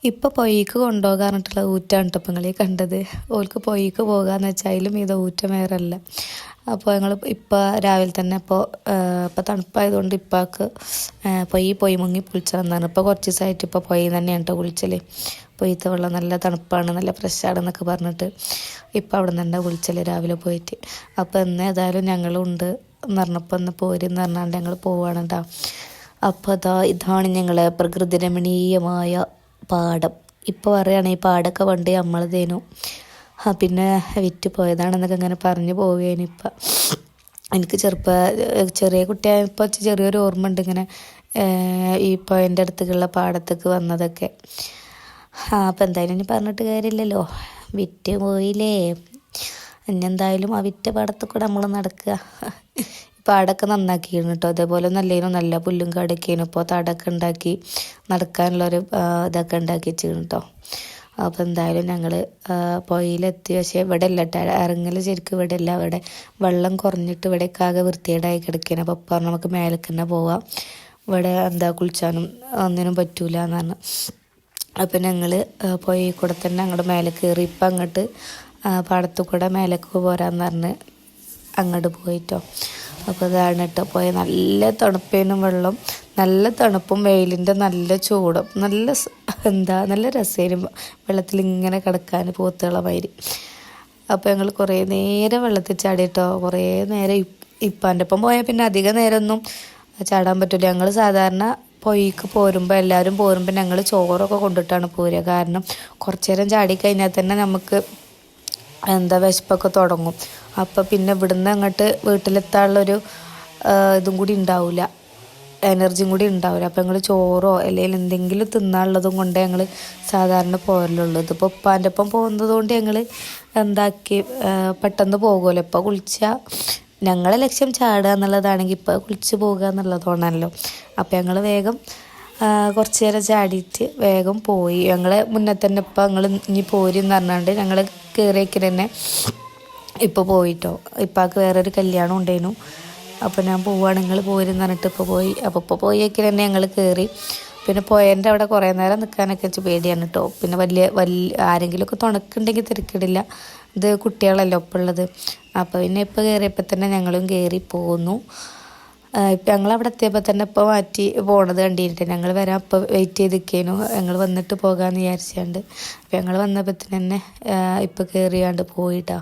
ഇപ്പോൾ പൊയ്ക്ക് കൊണ്ടുപോകാൻ പറഞ്ഞിട്ടുള്ള ഊറ്റാണ് കേട്ടോ ഇപ്പം നിങ്ങൾ കണ്ടത്. ഓൾക്ക് പൊയ്ക്ക് പോകാമെന്ന് വെച്ചാൽ അതിലും ഇത് ഊറ്റം വേറല്ല. അപ്പോൾ ഞങ്ങൾ ഇപ്പോൾ രാവിലെ തന്നെ ഇപ്പോൾ തണുപ്പായതുകൊണ്ട് ഇപ്പാക്ക് പൊയ് മുങ്ങി കുളിച്ചതെന്നാണ്. ഇപ്പോൾ കുറച്ച് ദിവസമായിട്ട് ഇപ്പോൾ പൊയ്യിൽ തന്നെയാണ് കേട്ടോ കുളിച്ചൽ. പൊയ്ത്തെ വെള്ളം നല്ല തണുപ്പാണ്, നല്ല ഫ്രഷാണെന്നൊക്കെ പറഞ്ഞിട്ട് ഇപ്പം അവിടെ നിന്ന് തന്നെ കുളിച്ചൽ രാവിലെ പോയിട്ട്. അപ്പോൾ ഇന്ന് ഏതായാലും ഞങ്ങളുണ്ട് എന്ന് പറഞ്ഞപ്പോൾ ഒന്ന് പോരെന്ന് പറഞ്ഞാണ്ട് ഞങ്ങൾ പോവുകയാണ് കേട്ടോ. അപ്പോൾ ഇതാണ് ഞങ്ങളെ പ്രകൃതി രമണീയമായ പാടം. ഇപ്പോൾ പറയുകയാണ് ഈ പാടമൊക്കെ പണ്ട് നമ്മളതേനു, പിന്നെ വിറ്റ് പോയതാണെന്നൊക്കെ ഇങ്ങനെ പറഞ്ഞു പോവുകയാണ്. ഇപ്പം എനിക്ക് ചെറിയ കുട്ടിയായപ്പോൾ ചെറിയൊരു ഓർമ്മ ഉണ്ട് ഇങ്ങനെ ഈ പുഴൻ്റെ അടുത്തേക്കുള്ള പാടത്തേക്ക് വന്നതൊക്കെ. അപ്പം എന്തായാലും ഇനി പറഞ്ഞിട്ട് കാര്യമില്ലല്ലോ, വിറ്റ് പോയില്ലേ. ഇനിയെന്തായാലും ആ വിറ്റ പാടത്തിൽ കൂടെ നമ്മൾ നടക്കുക. പാടൊക്കെ നന്നാക്കിയിരുന്നു കേട്ടോ. അതേപോലെ നല്ല പുല്ലും കാടൊക്കെയാണ്. ഇപ്പോൾ തടമൊക്കെ ഉണ്ടാക്കി നടക്കാനുള്ളൊരു ഇതൊക്കെ ഉണ്ടാക്കി വെച്ചിരുന്നു കേട്ടോ. അപ്പോൾ എന്തായാലും ഞങ്ങൾ പുഴയിലെത്തി. പക്ഷേ ഇവിടെ അല്ല കേട്ടോ ഇറങ്ങൽ, ശരിക്കും ഇവിടെ അല്ല. ഇവിടെ വെള്ളം കുറഞ്ഞിട്ട് ഇവിടെയൊക്കെ ആകെ വൃത്തികേടായി കിടക്കുകയാണ്. അപ്പോൾ പറഞ്ഞ് നമുക്ക് മേലേക്ക് തന്നെ പോവാം, ഇവിടെ കുളിച്ചാനും ഒന്നിനും പറ്റൂല എന്ന് പറഞ്ഞു. അപ്പം ഞങ്ങൾ പുഴയിൽ കൂടെ തന്നെ അങ്ങോട്ട് മേലെ കയറി. ഇപ്പം അങ്ങോട്ട് പാടത്തു കൂടെ മേലേക്ക് പോരാന്ന് പറഞ്ഞ് അങ്ങോട്ട് പോയിട്ടോ. അപ്പോൾ ഇതാണ് കേട്ടോ പോയ. നല്ല തണുപ്പേനും വെള്ളം, നല്ല തണുപ്പും വെയിലിൻ്റെ നല്ല ചൂടും, നല്ല രസമായിരുന്നു വെള്ളത്തിൽ ഇങ്ങനെ കിടക്കാൻ പോത്തുകളെ മാതിരി. അപ്പോൾ ഞങ്ങൾ കുറേ നേരം വെള്ളത്തിൽ ചാടി കേട്ടോ. കുറേ നേരം ഇപ്പാൻ്റെ ഒപ്പം പോയാൽ പിന്നെ അധികം നേരമൊന്നും ചാടാൻ പറ്റില്ല. ഞങ്ങൾ സാധാരണ പൊയ്ക്ക് എല്ലാവരും പോരുമ്പോൾ ഞങ്ങൾ ചോറൊക്കെ കൊണ്ടിട്ടാണ് പോരുക. കാരണം കുറച്ച് നേരം ചാടിക്കഴിഞ്ഞാൽ തന്നെ നമുക്ക് വിശപ്പൊക്കെ തുടങ്ങും. അപ്പം പിന്നെ ഇവിടുന്ന് അങ്ങോട്ട് വീട്ടിലെത്താനുള്ളൊരു ഇതും കൂടി ഉണ്ടാവില്ല, എനർജിയും കൂടി ഉണ്ടാവില്ല. അപ്പം ഞങ്ങൾ ചോറോ അല്ലെങ്കിൽ എന്തെങ്കിലും തിന്നാനുള്ളതും കൊണ്ട് ഞങ്ങൾ സാധാരണ പോരലുള്ളൂ. ഇതിപ്പോൾ ഉപ്പാൻ്റെ ഒപ്പം പോകുന്നത് കൊണ്ട് ഞങ്ങൾ പെട്ടെന്ന് പോകുമല്ലോ. ഇപ്പോൾ കുളിച്ചാൽ ഞങ്ങളെ ലക്ഷ്യം ചാടുക എന്നുള്ളതാണെങ്കിൽ ഇപ്പോൾ കുളിച്ച് പോകുക എന്നുള്ളതാണല്ലോ. അപ്പം ഞങ്ങൾ വേഗം കുറച്ച് നേരം ചാടിയിട്ട് വേഗം പോയി. ഞങ്ങൾ മുന്നേ തന്നെ ഇപ്പം ഞങ്ങൾ ഇനി പോരെന്ന് പറഞ്ഞാണ്ട് ഞങ്ങൾ കയറിയേക്ക് തന്നെ ഇപ്പോൾ പോയിട്ടോ. ഇപ്പാക്ക് വേറൊരു കല്യാണം ഉണ്ടായിരുന്നു. അപ്പോൾ ഞാൻ പോവുകയാണ്, നിങ്ങൾ പോരെന്ന് പറഞ്ഞിട്ട് ഇപ്പോൾ പോയി. അപ്പോൾ ഇപ്പോൾ പോയേക്ക് തന്നെ ഞങ്ങൾ കയറി. പിന്നെ പോയതിൻ്റെ അവിടെ കുറേ നേരം നിൽക്കാനൊക്കെ വെച്ച് പേടിയാണ് കേട്ടോ. പിന്നെ വലിയ ആരെങ്കിലുമൊക്കെ തുണക്കുണ്ടെങ്കിൽ തിരക്കിടില്ല, ഇത് കുട്ടികളല്ലേ ഒപ്പം ഉള്ളത്. അപ്പോൾ പിന്നെ ഇപ്പോൾ കയറിയപ്പോൾ തന്നെ ഞങ്ങളും കയറി പോന്നു. ഇപ്പം ഞങ്ങളവിടെ എത്തിയപ്പോൾ തന്നെ ഇപ്പോൾ മാറ്റി പോണത് കണ്ടിട്ട് ഞങ്ങൾ വരാൻ ഇപ്പോൾ വെയിറ്റ് ചെയ്ത് നിൽക്കേനു. ഞങ്ങൾ വന്നിട്ട് പോകാമെന്ന് വിചാരിച്ചാണ്ട്. അപ്പോൾ ഞങ്ങൾ വന്നപ്പോൾ തന്നെ ഇപ്പോൾ കയറിയാണ്ട് പോയിട്ടാ.